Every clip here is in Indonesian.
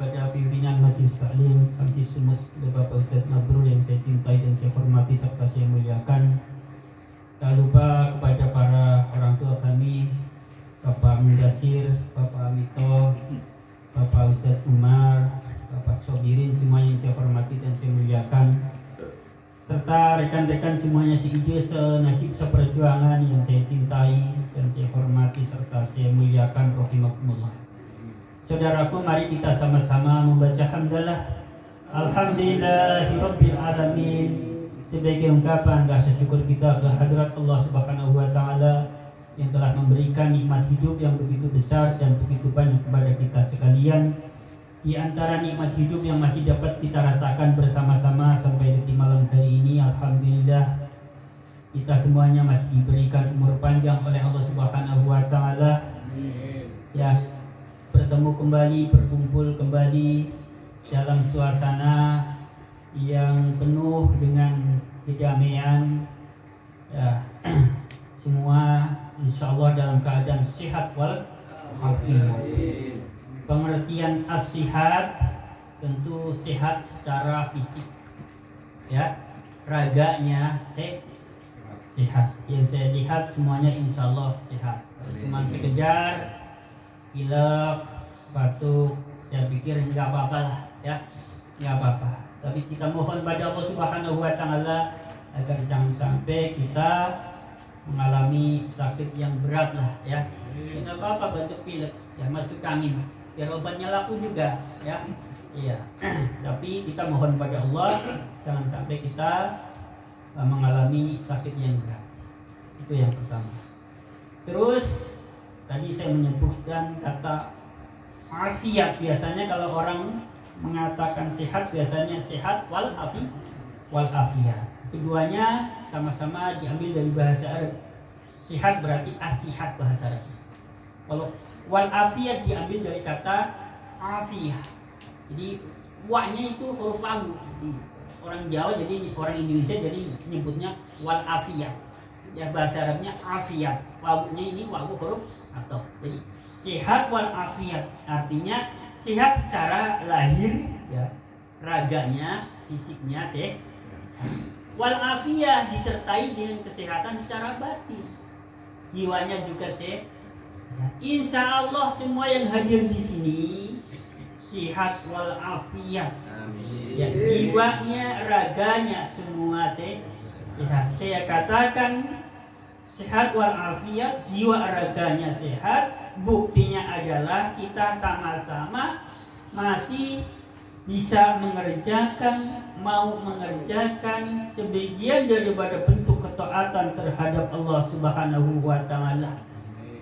kepada pimpinan Majelis Taklim Samsi Sumus Bapak Ustaz Mabrur yang saya cintai dan saya hormati serta saya muliakan. Tak lupa kepada para orang tua kami, Bapak Mudasir, Bapak Amito, Bapak Ustaz Umar, Bapak Sobirin, semuanya yang saya hormati dan saya muliakan, serta rekan-rekan semuanya seide senasib seperjuangan yang saya cintai dan saya hormati serta saya muliakan rahimakumullah. Saudaraku, mari kita sama-sama membaca hamdalah Alhamdulillahirabbil alamin sebagai ungkapan rasa syukur kita ke hadirat Allah Subhanahu wa taala yang telah memberikan nikmat hidup yang begitu besar dan begitu banyak kepada kita sekalian. Di antara nikmat hidup yang masih dapat kita rasakan bersama-sama sampai detik malam hari ini, alhamdulillah kita semuanya masih diberikan umur panjang oleh Allah Subhanahu wa taala. Ya, bertemu kembali, berkumpul kembali dalam suasana yang penuh dengan kedamaian. Ya, semua insyaallah dalam keadaan sehat wal afiat. Pengertian as-sihat tentu sehat secara fisik, ya, raganya sehat. Yang saya lihat semuanya insyaallah sehat. Cuma sekedar pilek, batuk, saya pikir nggak apa-apa lah, ya, nggak apa-apa. Tapi kita mohon pada Allah Subhanahu wa taala agar jangan sampai kita mengalami sakit yang berat lah, ya. Nggak apa-apa batuk pilek, ya, masuk angin, biar obatnya laku juga, ya. Iya. Tapi kita mohon pada Allah jangan sampai kita mengalami sakit yang berat. Itu yang pertama. Terus tadi saya menyebutkan kata afiat. Biasanya kalau orang mengatakan sehat, biasanya sehat wal afiat. Keduanya sama-sama diambil dari bahasa Arab. Sehat berarti as-sihat bahasa Arab. Kalau wal afiat diambil dari kata afiyah. Jadi wa-nya itu huruf lagu. Jadi orang Jawa, jadi orang Indonesia jadi nyebutnya wal afiyat. Ya, bahasa Arabnya afiat. Wawunya ini wawu huruf atau. Jadi sehat wal afiat artinya sehat secara lahir, ya, raganya, fisiknya sehat. Wal afiyah disertai dengan kesehatan secara batin, jiwanya juga sehat. Insya Allah semua yang hadir di sini sehat wal afiyat. Ya, jiwanya, raganya semua sehat. Saya katakan sehat wal afiyat, jiwa raganya sehat. Buktinya adalah kita sama-sama masih bisa mau mengerjakan sebagian daripada bentuk ketaatan terhadap Allah Subhanahu wa taala.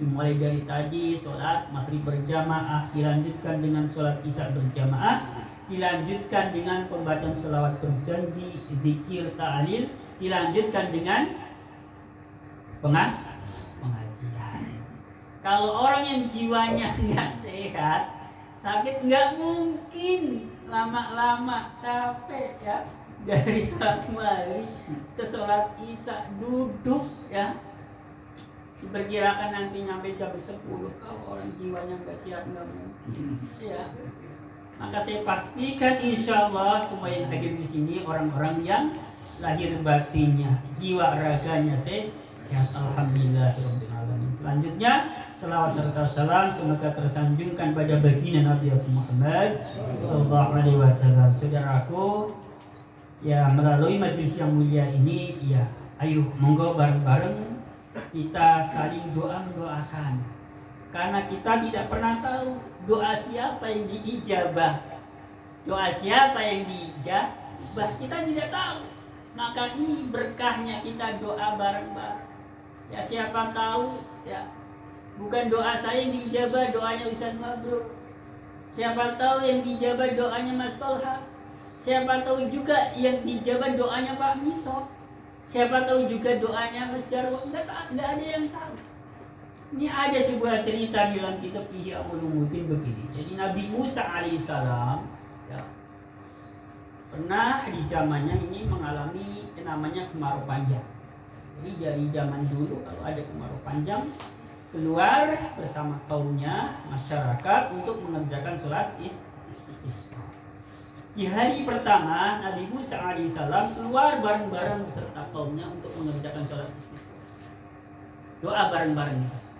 Mulai dari tadi sholat maghrib berjamaah, dilanjutkan dengan sholat isya berjamaah, dilanjutkan dengan pembacaan sholawat berjanji, zikir, ta'lil, dilanjutkan dengan pengajian. Kalau orang yang jiwanya nggak sehat, sakit nggak mungkin lama-lama capek, ya, dari sholat maghrib ke sholat isya duduk, ya. Diperkirakan nanti nyampe jam 10. Kalau orang jiwanya nggak sehat nggak mungkin, ya. Maka saya pastikan insya Allah semua yang hadir di sini orang-orang yang lahir batinnya, jiwa raganya sehat. Alhamdulillahirabbil alamin. Selanjutnya selawat serta salam semoga tersanjungkan pada baginda Nabi Muhammad sallallahu alaihi wasallam. Saudaraku, ya, melalui majelis yang mulia ini, ya, ayo monggo bareng-bareng kita saling mendoakan. Karena kita tidak pernah tahu doa siapa yang diijabah. Doa siapa yang diijabah kita tidak tahu. Maka ini berkahnya kita doa bareng-bareng. Ya, siapa tahu, ya, bukan doa saya yang diijabah, doanya Ustaz Mabrur. Siapa tahu yang dijabah doanya Mas Tolha. Siapa tahu juga yang dijabah doanya Pak Mito. Siapa tahu juga doanya Mas Jarwo. Enggak ada yang tahu. Ini ada sebuah cerita dalam kitab Ihya Ulumuddin begini. Jadi Nabi Musa alaihissalam, ya, pernah di zamannya ini mengalami namanya kemarau panjang. Jadi dari zaman dulu kalau ada kemarau panjang, keluar bersama kaumnya masyarakat untuk mengerjakan sholat istisqa. Di hari pertama Nabi Musa alaihissalam keluar bareng-bareng beserta kaumnya untuk mengerjakan sholat istisqa. Doa bareng-bareng di sana.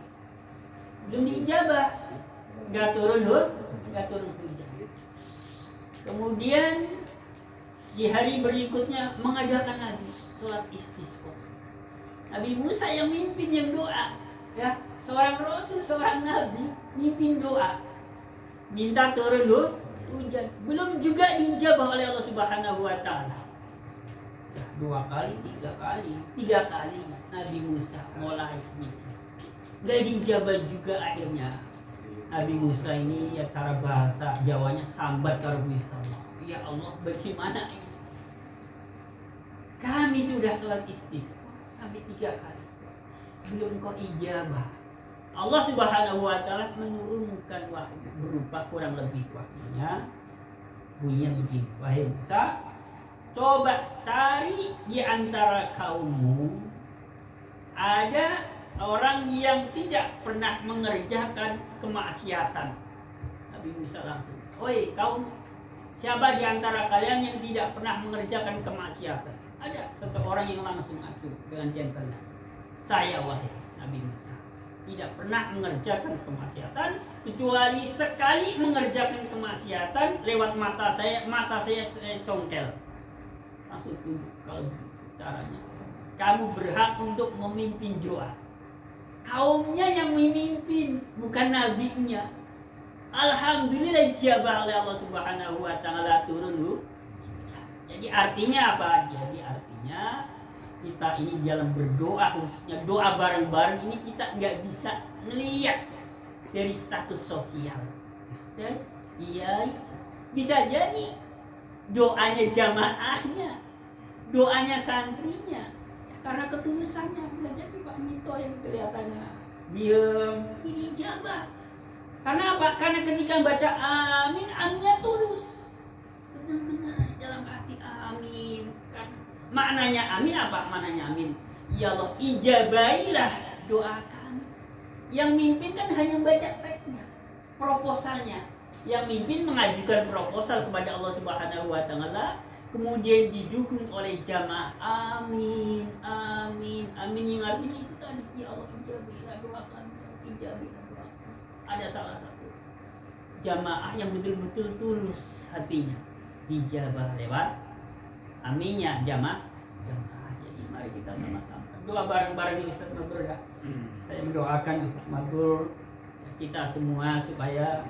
Belum diijabah, nggak turun hujan. Kemudian di hari berikutnya mengadakan lagi sholat istisqa. Nabi Musa yang mimpin yang doa, ya, seorang rasul, seorang nabi mimpin doa, minta turun hujan. Belum juga dijabah oleh Allah Subhanahu wa taala. 2 kali, 3 kali, 3 kali Nabi Musa mulai minta. Gak dijabah juga akhirnya. Nabi Musa ini ya cara bahasa Jawanya sambat karo Gusti Allah. Ya Allah, bagaimana ini? Kami sudah sholat istisqa sampai 3 kali. Belum kok ijabah. Allah Subhanahu wa taala menurunkan wahyu berupa kurang lebih wahyunya. Bunyinya begini, wahai Musa, coba cari di antara kaummu ada orang yang tidak pernah mengerjakan kemaksiatan. Nabi Musa langsung, oi kaum, siapa di antara kalian yang tidak pernah mengerjakan kemaksiatan? Ada seseorang yang langsung acuh dengan gentleman. Saya wahai Nabi Musa, tidak pernah mengerjakan kemaksiatan kecuali sekali mengerjakan kemaksiatan lewat mata saya congkel. Langsung tunjuk kalau caranya. Kamu berhak untuk memimpin doa. Kaumnya yang memimpin, bukan nabinya. Alhamdulillah dijabah oleh Allah Subhanahu wa taala turun. Jadi artinya apa? Jadi artinya kita ini dalam berdoa, khususnya doa bareng-bareng ini kita nggak bisa melihat dari status sosial. Ustaz, iya, bisa jadi doanya jamaahnya, doanya santrinya, karena ketulusannya. Bisa jadi Pak Mito yang kelihatannya diam, ini ijabah. Karena apa? Karena ketika baca amin, aminnya tulus, benar-benar dalam hati amin. Maknanya amin apa? Maknanya amin, ya Allah, ijabailah doa kami. Yang mimpin kan hanya baca teksnya, proposalnya. Yang mimpin mengajukan proposal kepada Allah Subhanahu wa taala, kemudian didukung oleh jamaah. Amin, amin, amin. Yang artinya itu tadi, ya Allah, ijabailah doa kami, ijabailah doa kami. Ada salah satu jamaah yang betul-betul tulus hatinya, dijabah lewat aminnya jamaah. Jadi mari kita sama-sama doa bareng-bareng Ustaz Mabrur ya. Saya mendoakan Ustaz Mabrur, kita semua supaya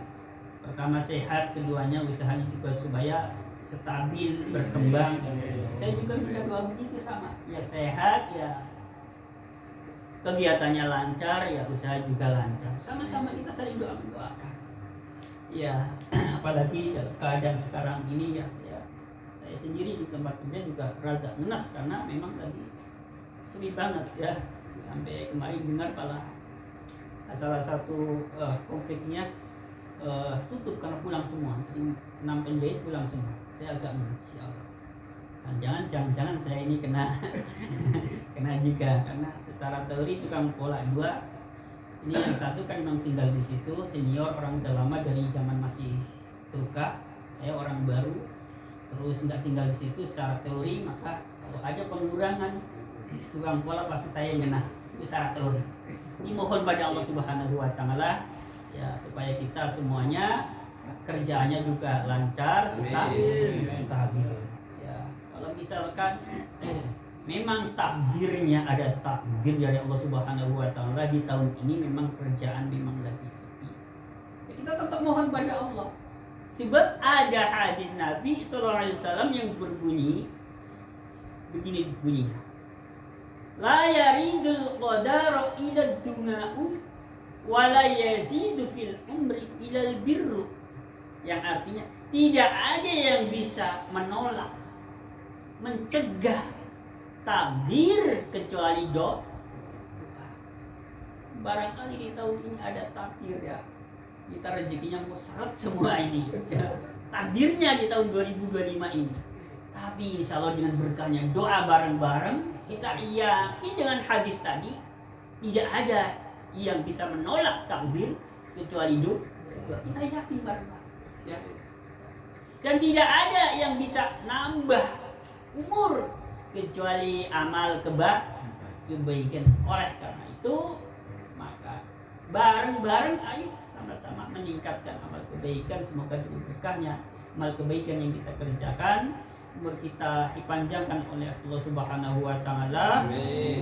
pertama sehat, keduanya usahanya juga supaya stabil, berkembang. Saya juga minta doa begitu sama. Ya sehat, ya kegiatannya lancar, ya usaha juga lancar. Sama-sama kita saling mendoakan. Ya, apalagi dalam keadaan sekarang ini ya saya sendiri di tempat kerja juga rada ngenes karena memang tadi sepi banget ya. Sampai kemarin dengar malah salah satu konfliknya tutup karena pulang semua. 6 penjahit pulang semua. Saya agak ngenes ya Allah. Jangan-jangan saya ini kena kena juga, karena secara teori tukang pola 2 ini yang satu kan memang tinggal di situ, senior, orang udah lama dari zaman masih Turka. Saya orang baru, terus nggak tinggal di situ. Secara teori maka kalau ada pengurangan tukang pola pasti saya yang kena, itu secara teori. Ini mohon pada Allah Subhanahu wa taala ya supaya kita semuanya kerjaannya juga lancar, stabil. Ya, kalau misalkan memang takdirnya ada takdir dari Allah Subhanahu wa taala di tahun ini memang kerjaan memang lagi sepi. Ya, kita tetap mohon pada Allah. Sebab ada hadis Nabi SAW yang berbunyi begini bunyinya. La yaridul qadaru ila duna'u wa la yazidu fil umri ila birru. Yang artinya tidak ada yang bisa menolak, mencegah takdir kecuali doa. Barangkali di tahun ini ada takdir ya, kita rezekinya mau seret semua ini ya. Takdirnya di tahun 2025 ini. Tapi insya Allah dengan berkahnya doa bareng-bareng, kita yakin dengan hadis tadi tidak ada yang bisa menolak takdir kecuali doa. Kita yakin bareng-bareng ya. Dan tidak ada yang bisa nambah umur kecuali amal kebaikan. Oleh karena itu, maka bareng-bareng ayo sama-sama meningkatkan amal kebaikan. Semoga dengan berkahnya amal kebaikan yang kita kerjakan, umur kita dipanjangkan oleh Allah Subhanahu wa taala,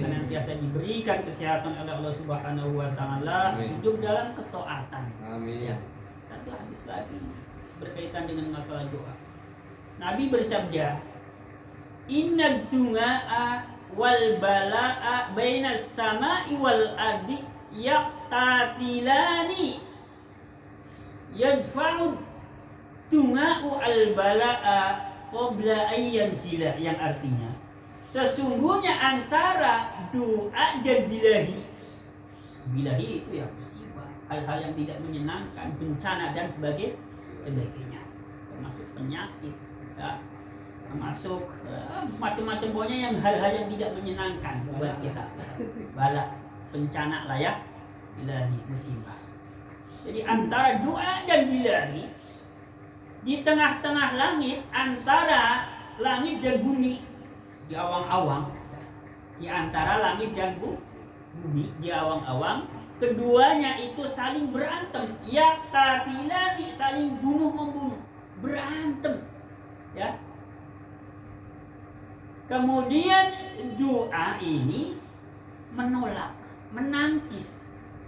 senantiasa diberikan kesehatan oleh Allah Subhanahu wa taala, hidup dalam ketaatan. Amin. Ya. Satu hadis lagi berkaitan dengan masalah doa. Nabi bersabda, "Inna du'a wal bala'a bainas sama'i wal ardi yaqtatilani yadfa'u du'a'u al bala'a qabla ayyan sila," yang artinya sesungguhnya antara doa dan bilahi itu ya musibah, hal-hal yang tidak menyenangkan, bencana dan sebagainya, termasuk penyakit ya, termasuk macam-macam, pokoknya yang hal-hal yang tidak menyenangkan buat kita, bala, bencana lah ya, bilahi, musibah. Jadi antara doa dan bilahi, di tengah-tengah langit, antara langit dan bumi, di awang-awang, di antara langit dan bumi, di awang-awang, keduanya itu saling berantem, ya tatilani, saling bunuh-membunuh, berantem ya. Kemudian doa ini menolak, menangkis.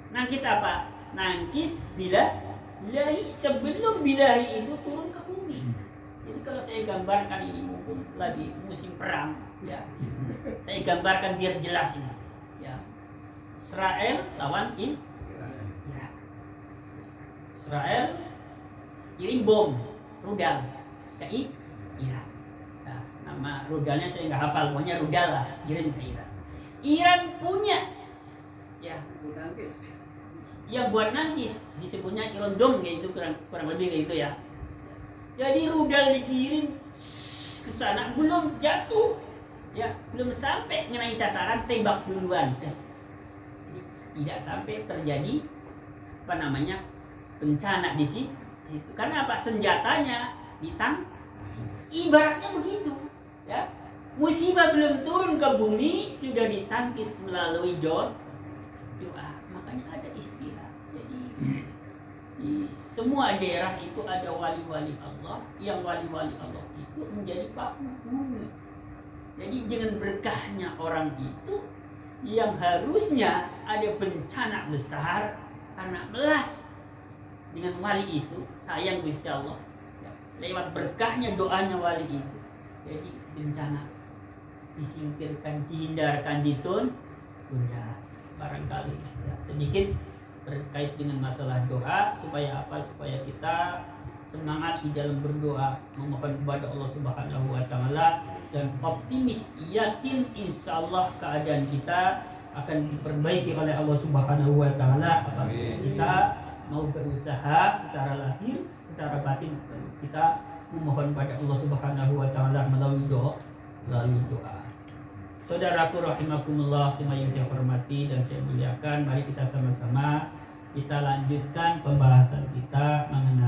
Nangkis apa? Nangkis bilahi, sebelum bilahi itu turun ke bumi. Jadi kalau saya gambarkan ini, mumpung lagi musim perang ya, saya gambarkan biar jelas ini ya. Israel lawan Irak. Israel kirim bom rudal ke Irak. Nah, nama rudalnya saya nggak hafal, pokoknya rudal lah, kirim ke Irak. Iran punya ya yang buat nangkis, disebutnya Iron Dome kayak itu, kurang lebih kayak itu ya. Jadi rudal dikirim ke sana, belum jatuh ya, belum sampai mengenai sasaran, tembak duluan. Jadi tidak sampai terjadi bencana di situ. Karena apa? Senjatanya ibaratnya begitu ya. Musibah belum turun ke bumi sudah ditangkis melalui doa. Makanya ada istilah. Jadi di semua daerah itu ada wali-wali Allah, yang wali-wali Allah itu menjadi penghuni. Jadi dengan berkahnya orang itu, yang harusnya ada bencana besar karena melas dengan wali itu, sayang Gusti Allah, lewat berkahnya doanya wali itu, jadi bencana disingkirkan, dihindarkan, ditunda. Barangkali ya, sedikit berkait dengan masalah doa, supaya apa? Supaya kita semangat di dalam berdoa, memohon kepada Allah Subhanahu wa taala, dan optimis, yakin insyaallah keadaan kita akan diperbaiki oleh Allah Subhanahu wa taala apabila kita mau berusaha secara lahir, secara batin kita memohon pada Allah Subhanahu wa taala melalui doa. Saudaraku rahimakumullah, semua yang saya hormati dan saya muliakan, mari kita sama-sama kita lanjutkan pembahasan kita mengenai